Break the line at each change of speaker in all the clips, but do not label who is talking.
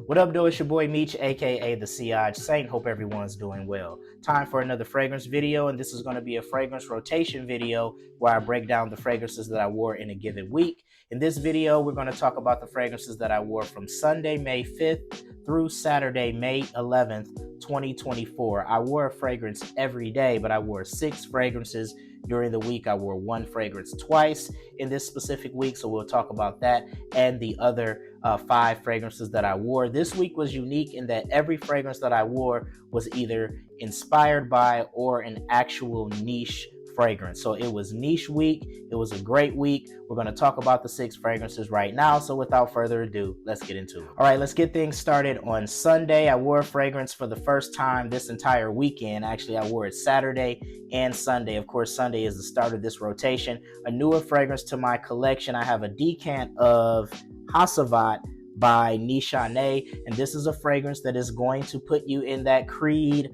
What up, though? It's your boy Meech, aka the Siage Saint. Hope everyone's doing well. Time for another fragrance video, and this is going to be a fragrance rotation video where I break down the fragrances that I wore in a given week. In this video, we're going to talk about the fragrances that I wore from Sunday, May 5th through Saturday, May 11th, 2024. I wore a fragrance every day, but I wore 6 fragrances during the week. I wore 1 fragrance twice in this specific week, so we'll talk about that and the other 5 fragrances that I wore. This week was unique in that every fragrance that I wore was either inspired by or an actual niche fragrance. So it was niche week. It was a great week. We're going to talk about the 6 fragrances right now. So without further ado, let's get into it. All right, let's get things started. On Sunday, I wore a fragrance for the first time this entire weekend. Actually, I wore it Saturday and Sunday. Of course, Sunday is the start of this rotation. A newer fragrance to my collection. I have a decant of Hasavat by Nishane, and this is a fragrance that is going to put you in that Creed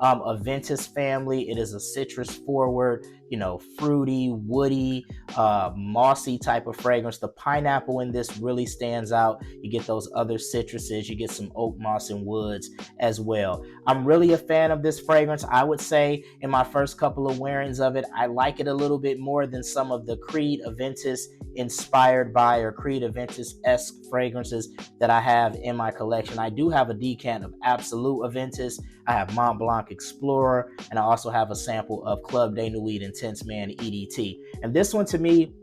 Aventus family. It is a citrus forward, fruity, woody, mossy type of fragrance. The pineapple in this really stands out. You get those other citruses, you get some oak, moss, and woods as well. I'm really a fan of this fragrance. I would say in my first couple of wearings of it, I like it a little bit more than some of the Creed Aventus inspired by or Creed Aventus-esque fragrances that I have in my collection. I do have a decant of Absolute Aventus. I have Mont Blanc Explorer, and I also have a sample of Club de Nuit Intense Man EDT. And this one, to me,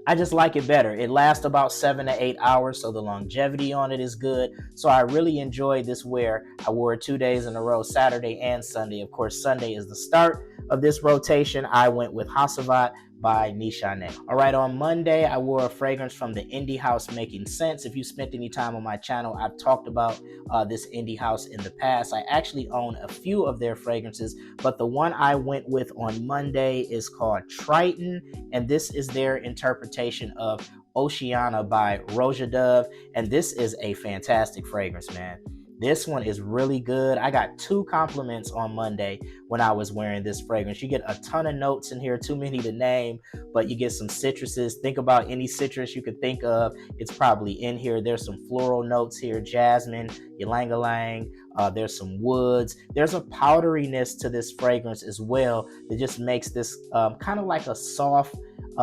I just like it better. It lasts about 7 to 8 hours, so the longevity on it is good. So I really enjoyed this wear. I wore it 2 days in a row, Saturday and Sunday. Of course, Sunday is the start of this rotation. I went with Hasavat by Nishane. All right, on Monday, I wore a fragrance from the indie house Making Sense. If you spent any time on my channel, I've talked about this indie house in the past. I actually own a few of their fragrances, but the one I went with on Monday is called Triton, and this is their interpretation of Oceana by Roja Dove, and this is a fantastic fragrance, man. This one is really good. I got 2 compliments on Monday when I was wearing this fragrance. You get a ton of notes in here, too many to name, but you get some citruses. Think about any citrus you could think of. It's probably in here. There's some floral notes here, jasmine, ylang-ylang. There's some woods. There's a powderiness to this fragrance as well that just makes this kind of like a soft,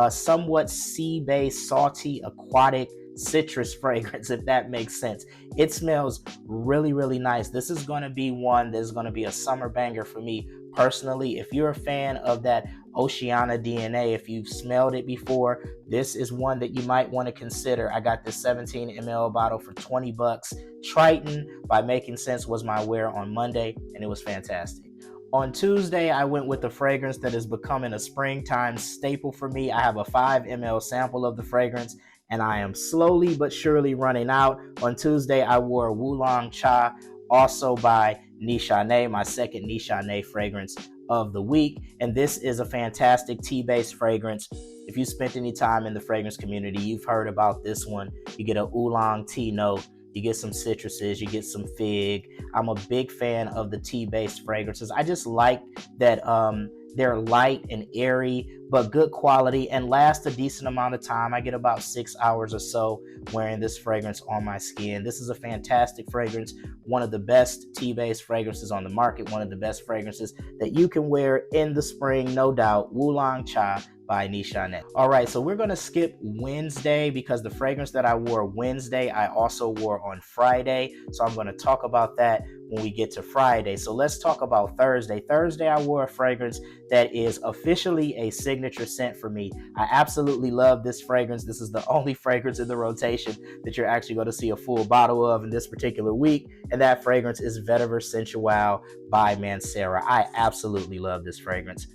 somewhat sea-based, salty, aquatic citrus fragrance, if that makes sense. It smells really, really nice. This is going to be one that's going to be a summer banger for me personally. If you're a fan of that Oceana DNA, if you've smelled it before, this is one that you might want to consider. I got this 17 ml bottle for $20. Triton by Making Sense was my wear on Monday, and it was fantastic. On Tuesday, I went with the fragrance that is becoming a springtime staple for me. I have a 5 ml sample of the fragrance, and I am slowly but surely running out. On Tuesday, I wore Wulong Cha, also by Nishane, my second Nishane fragrance of the week. And this is a fantastic tea-based fragrance. If you spent any time in the fragrance community, you've heard about this one. You get a oolong tea note. You get some citruses, you get some fig. I'm a big fan of the tea-based fragrances. I just like that they're light and airy, but good quality and last a decent amount of time. I get about 6 hours or so wearing this fragrance on my skin. This is a fantastic fragrance, one of the best tea-based fragrances on the market, one of the best fragrances that you can wear in the spring, no doubt. Wulong Cha by Nishane. All right, so we're going to skip Wednesday because the fragrance that I wore Wednesday, I also wore on Friday. So I'm going to talk about that when we get to Friday. So let's talk about Thursday. Thursday, I wore a fragrance that is officially a signature scent for me. I absolutely love this fragrance. This is the only fragrance in the rotation that you're actually going to see a full bottle of in this particular week. And that fragrance is Vetiver Sensual by Mancera. I absolutely love this fragrance.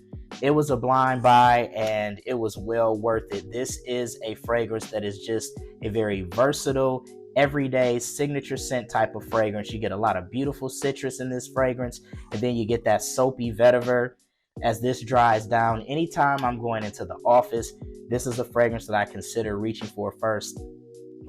It was a blind buy and it was well worth it. This is a fragrance that is just a very versatile, everyday signature scent type of fragrance. You get a lot of beautiful citrus in this fragrance, and then you get that soapy vetiver as this dries down. Anytime I'm going into the office, this is a fragrance that I consider reaching for first.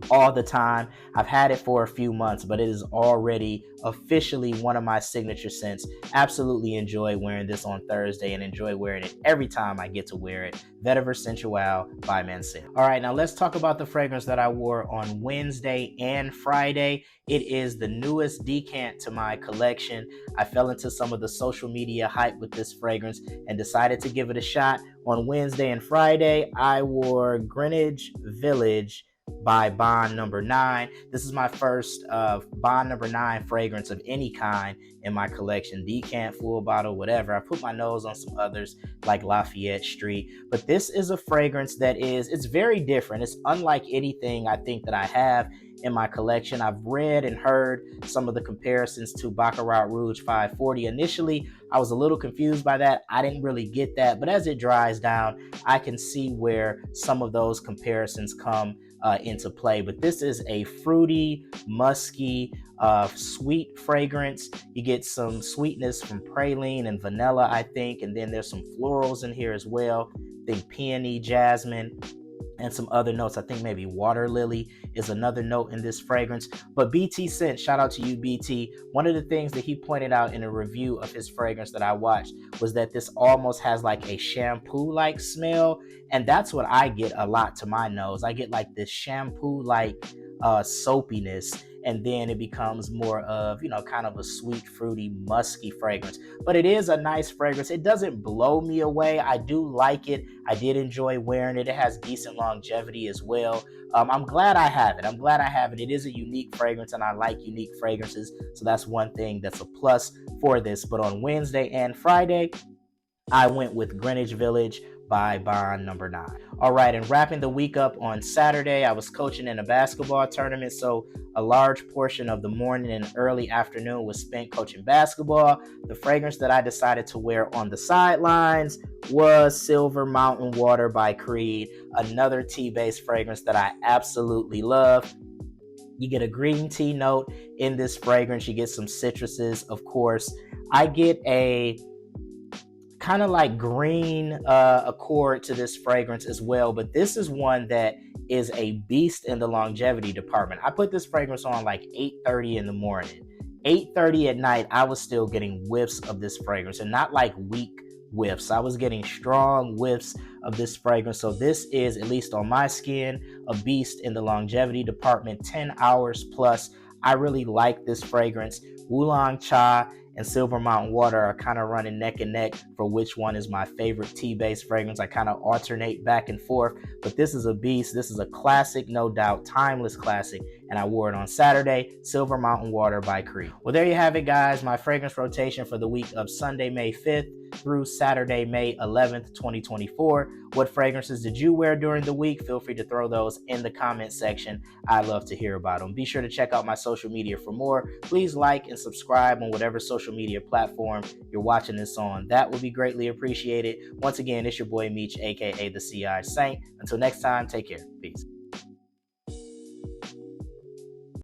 all the time. I've had it for a few months, but it is already officially one of my signature scents. Absolutely enjoy wearing this on Thursday and enjoy wearing it every time I get to wear it. Vetiver Sensual by Mancini. All right, now let's talk about the fragrance that I wore on Wednesday and Friday. It is the newest decant to my collection. I fell into some of the social media hype with this fragrance and decided to give it a shot. On Wednesday and Friday, I wore Greenwich Village by Bond Number 9. This is my first Bond Number 9 fragrance of any kind in my collection. Decant, full bottle, whatever. I put my nose on some others like Lafayette Street. But this is a fragrance that it's very different. It's unlike anything I think that I have in my collection. I've read and heard some of the comparisons to Baccarat Rouge 540. Initially, I was a little confused by that. I didn't really get that. But as it dries down, I can see where some of those comparisons come into play. But this is a fruity, musky, sweet fragrance. You get some sweetness from praline and vanilla, I think, and then there's some florals in here as well. I think peony, jasmine, and some other notes. I think maybe water lily is another note in this fragrance. But BT Scent, shout out to you, BT. One of the things that he pointed out in a review of his fragrance that I watched was that this almost has like a shampoo-like smell. And that's what I get a lot to my nose. I get like this shampoo-like soapiness, and then it becomes more of, kind of a sweet, fruity, musky fragrance. But it is a nice fragrance. It doesn't blow me away. I do like it. I did enjoy wearing it. It has decent longevity as well. I'm glad I have it. It is a unique fragrance, and I like unique fragrances. So that's one thing that's a plus for this. But on Wednesday and Friday, I went with Greenwich Village by Bond Number 9. All right, and wrapping the week up on Saturday, I was coaching in a basketball tournament, so a large portion of the morning and early afternoon was spent coaching basketball. The fragrance that I decided to wear on the sidelines was Silver Mountain Water by Creed, another tea-based fragrance that I absolutely love. You get a green tea note in this fragrance. You get some citruses, of course. I get a kind of like green accord to this fragrance as well, but this is one that is a beast in the longevity department. I put this fragrance on like 8:30 in the morning. 8:30 at night, I was still getting whiffs of this fragrance, and not like weak whiffs. I was getting strong whiffs of this fragrance. So this is, at least on my skin, a beast in the longevity department. 10 hours plus. I really like this fragrance. Oolong Cha and Silver Mountain Water are kind of running neck and neck for which one is my favorite tea-based fragrance. I kind of alternate back and forth, but this is a beast. This is a classic, no doubt, timeless classic, and I wore it on Saturday. Silver Mountain Water by Creed. Well, there you have it, guys. My fragrance rotation for the week of Sunday, May 5th through Saturday, May 11th, 2024. What fragrances did you wear during the week? Feel free to throw those in the comment section. I'd love to hear about them. Be sure to check out my social media for more. Please like and subscribe on whatever social media platform you're watching this on. That would be greatly appreciated. Once again, it's your boy Meech, aka the CI Saint. Until next time, take care.